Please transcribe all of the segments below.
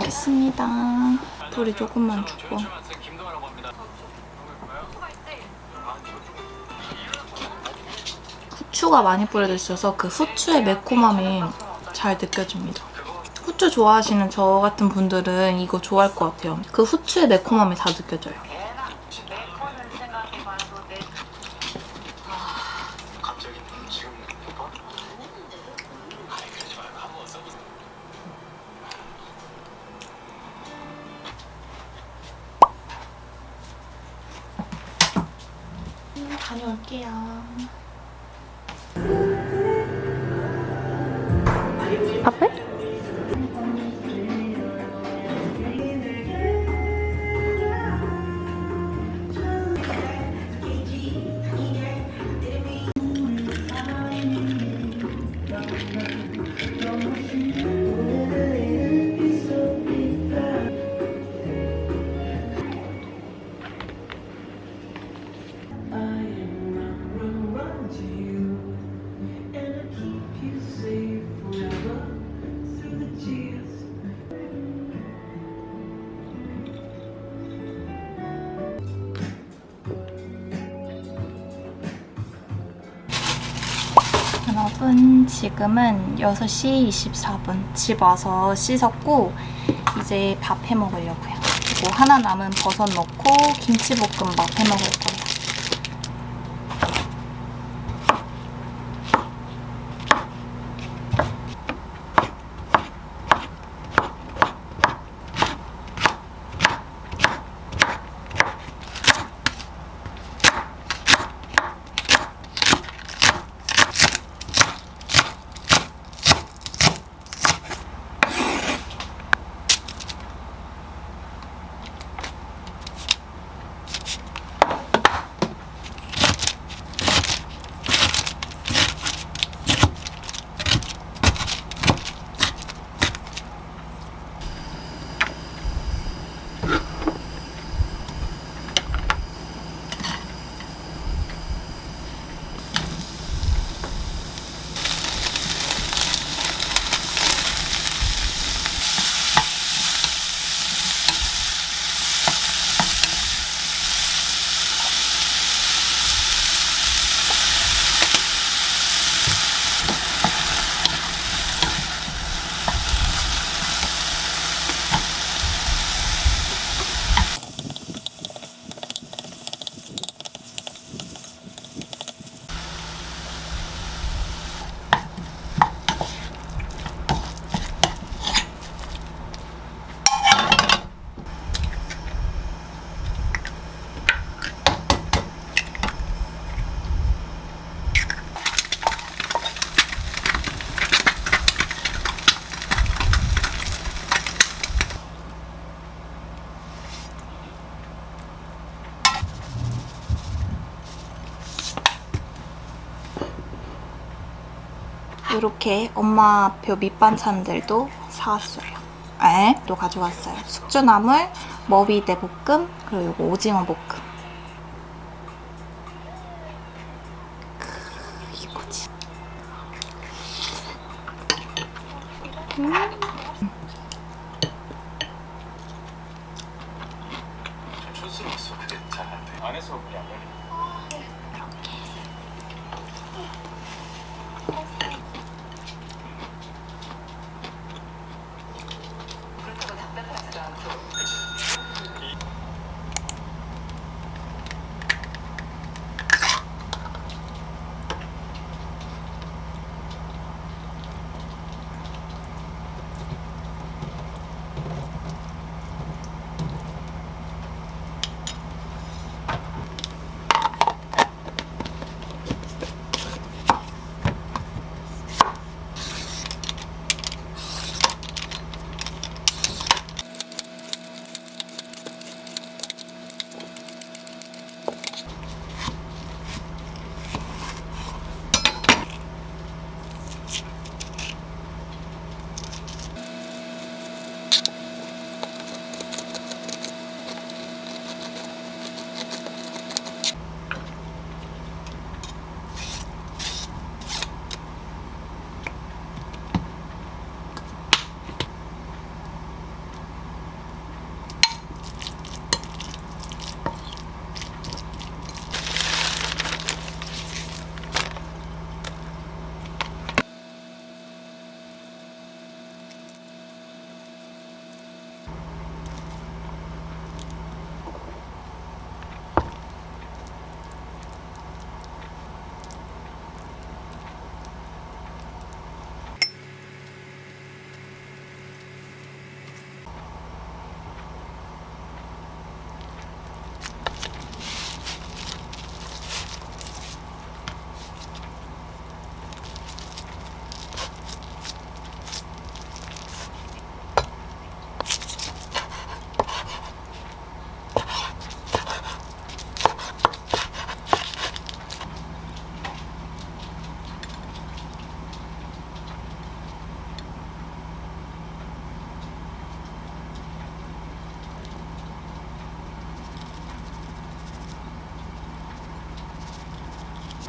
먹겠습니다. 불이 조금만 주고. 후추가 많이 뿌려져 있어서 그 후추의 매콤함이 잘 느껴집니다. 후추 좋아하시는 저 같은 분들은 이거 좋아할 것 같아요. 그 후추의 매콤함이 다 느껴져요. 다녀올게요. 바쁘? 여러분, 지금은 6시 24분. 집 와서 씻었고 이제 밥 해 먹으려고요. 그리고 하나 남은 버섯 넣고 김치볶음밥 해 먹을 거예요. 이렇게 엄마표 밑반찬들도 사왔어요. 또 가져왔어요. 숙주나물, 머위대 볶음, 그리고 이거 오징어 볶음. 이거지. 촌스러웠어. 그게 잘 안 돼. 안에서 그냥 안 걸려.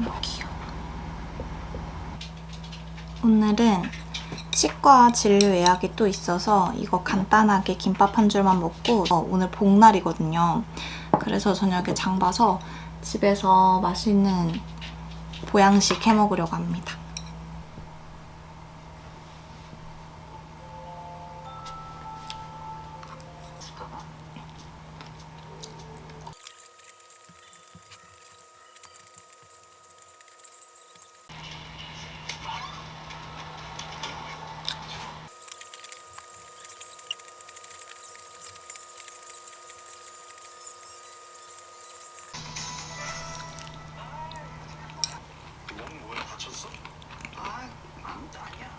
좀 귀여워. 오늘은 치과 진료 예약이 또 있어서 이거 간단하게 김밥 한 줄만 먹고 오늘 복날이거든요. 그래서 저녁에 장 봐서 집에서 맛있는 보양식 해 먹으려고 합니다. 몸 뭐야 다쳤어? 아 아무것도 아니야.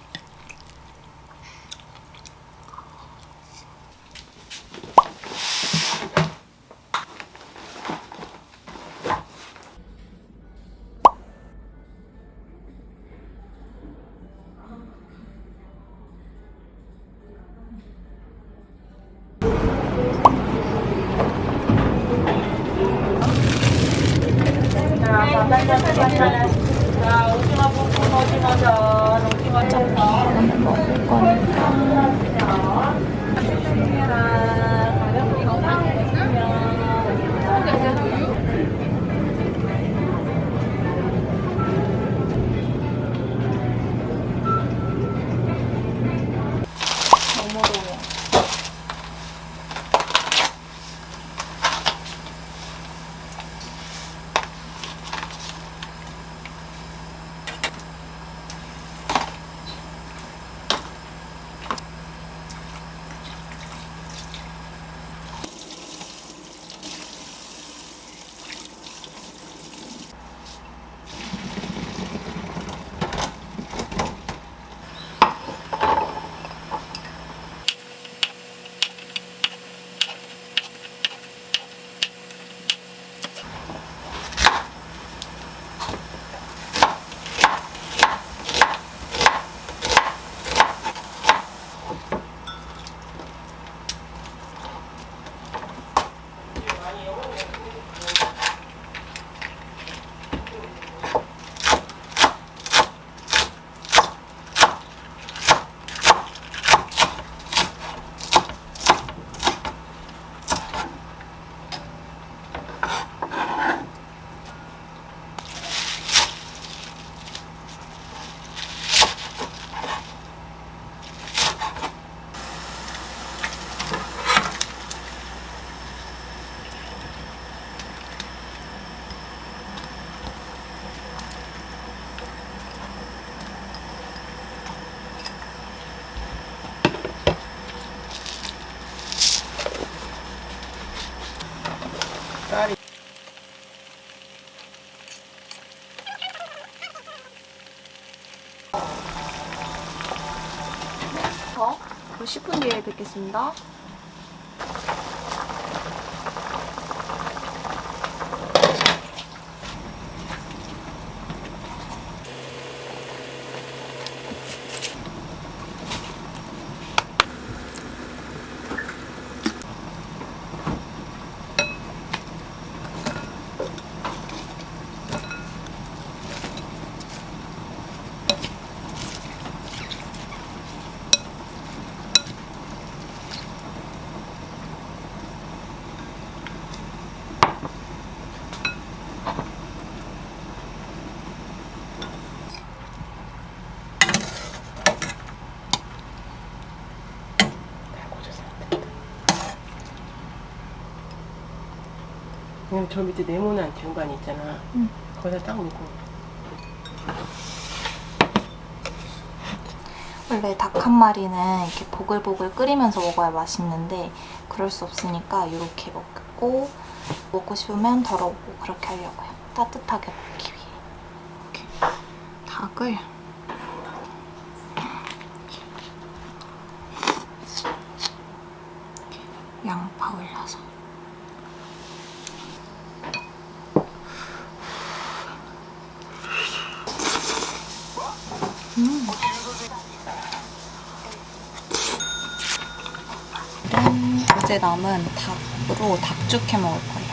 이거는 먹을 거니까. 너무 더워. 쌀이 저 10분 뒤에 뵙겠습니다. 그냥 저 밑에 네모난 중간이 있잖아. 응. 거기다 딱 놓고. 원래 닭 한 마리는 이렇게 보글보글 끓이면서 먹어야 맛있는데 그럴 수 없으니까 이렇게 먹고 먹고 싶으면 덜어보고 그렇게 하려고요. 따뜻하게 먹기 위해. 이렇게 닭을 이렇게 양파 올려서 어제 남은 닭으로 닭죽 해 먹을 거예요.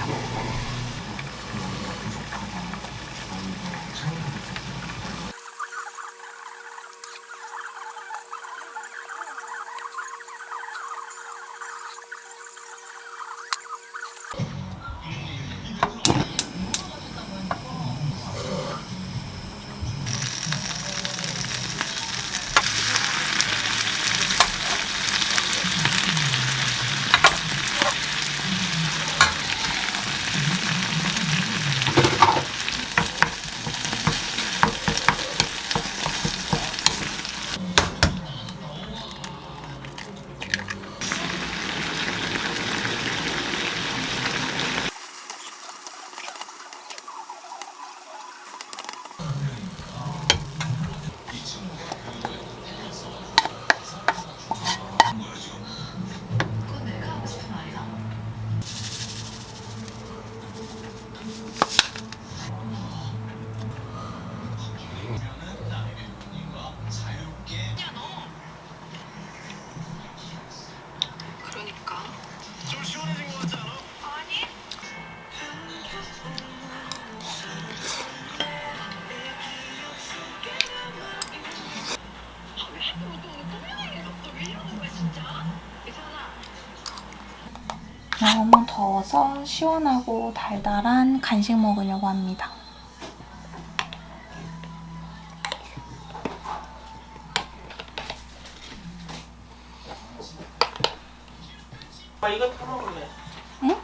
너무 더워서 시원하고 달달한 간식 먹으려고 합니다. 이거 타 먹을래. 응?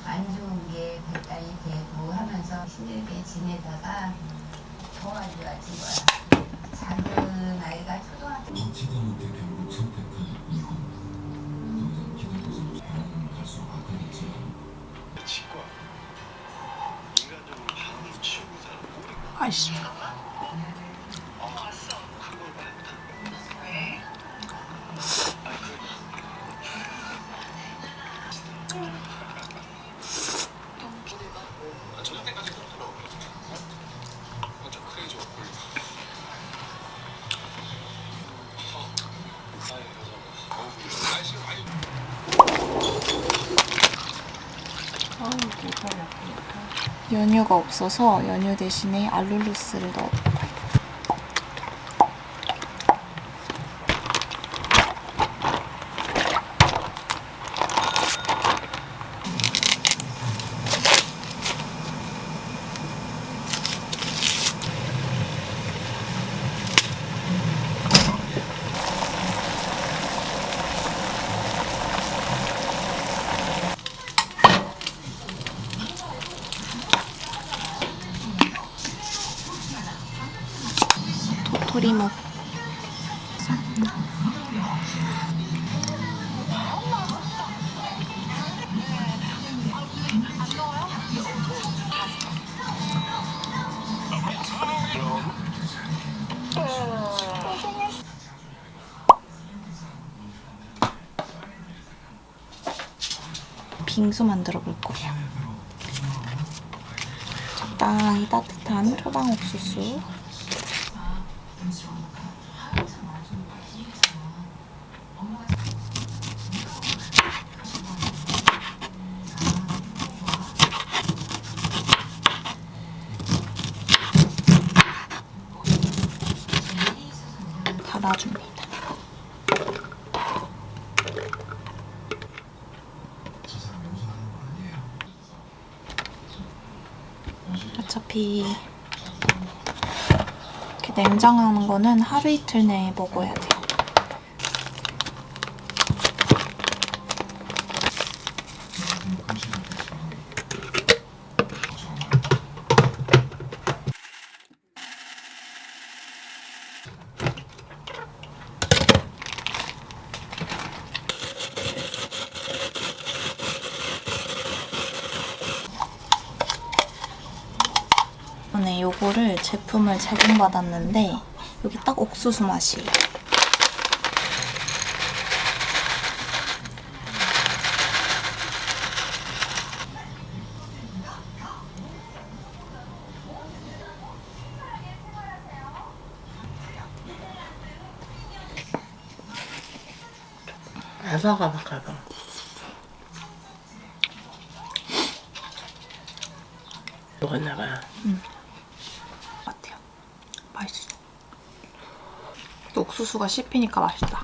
안 좋은 게 배달이 되고 하면서 힘들게 지내다가 더 안 좋아진 거야. 작은 아이가 초등학교 치다 못해 결국 선택한 이혼. 더 이상 기다려서 갈수록 아까겠지만 치과 인간적으로 방을 치우고 사는 우리 아이씨. 그걸 말했다. 왜? 저녁 때까지 그렇더라고. 좀 크레이지 워크. 날씨가 많이 연유가 없어서 연유 대신에 알룰로스를 넣었다. 도토리묵. 빙수 만들어 볼 거예요. 적당히 따뜻한 초당 옥수수. 갈아줍니다. 저 사람 용서하는 거 아니에요. 어차피 이렇게 냉장하는 거는 하루 이틀 내에 먹어야 돼요. 이번에 요거를 제품을 제공받았는데 여기 딱 옥수수 맛이에요. 아삭아삭하다. 먹었나봐. 같아요. 맛있어. 옥수수가 씹히니까 맛있다.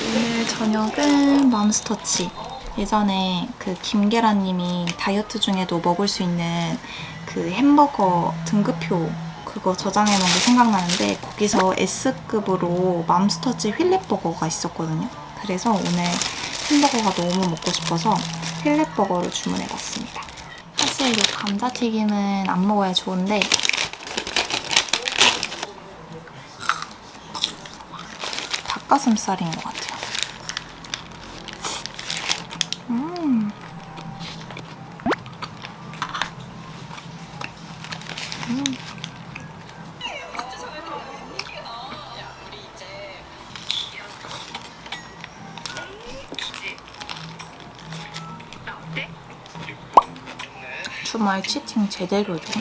오늘 저녁은 맘스터치. 예전에 그 김계란님이 다이어트 중에도 먹을 수 있는 그 햄버거 등급표 그거 저장해놓은 게 생각나는데 거기서 S급으로 맘스터치 휠렛버거가 있었거든요. 그래서 오늘 햄버거가 너무 먹고 싶어서 휠렛버거를 주문해봤습니다. 사실 이 감자튀김은 안 먹어야 좋은데 닭가슴살인 것 같아요. 주말 치팅 제대로죠.